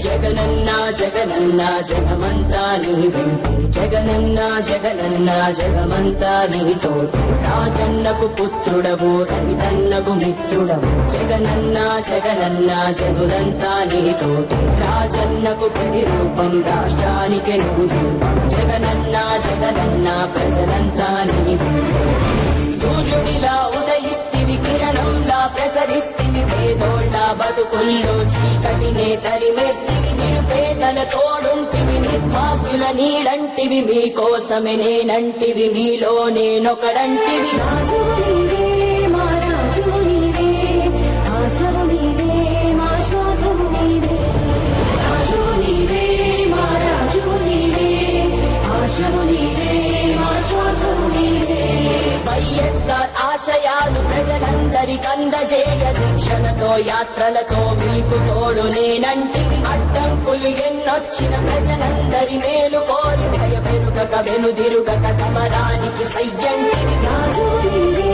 జగనన్న జగనన్న జగమంతా నీ వెంటే జగనన్న జగనన్న జగమంతా నీతోటి రాజన్నకు పుత్రుడవు రైతన్నకు మిత్రుడవు జగనన్న జగనన్న జగులంతా నీతోటి రాజన్నకు ప్రతిరూపం రాష్ట్రానికి నువ్వు దీపం జగనన్న జగనన్న ప్రజలంతా నీ వెంటే సూర్యుడిలా ఉదయిస్తివి కిరణంలా ప్రసరిస్తివి పేదోళ్ళ బతుకుల్లో చీకటినే తరిమేస్తివి నిరుపేదల తోడుంటివి నిర్భాగ్యుల నీడంటివి మీకోసమే నేనంటివి మీలో నేనొకడంటివి రాజు నీవే మా రాజు నీవే ఆశవు నీవే మా శ్వాసము నీవే రాజు నీవే మా రాజు నీవే ఆశవు నీవే మా శ్వాసము నీవే వైఎస్ఆర్ ఆశయాలు ప్రజలందరికందజేయ దీక్షలతో యాత్రలతో మీకు తోడు నేనంటివి అడ్డంకులు ఎన్నొచ్చిన ప్రజలందరి మేలు కోరి భయపెరుగక వెనుదిరుగక సమరానికి సయ్యంటివి రాజు నీవే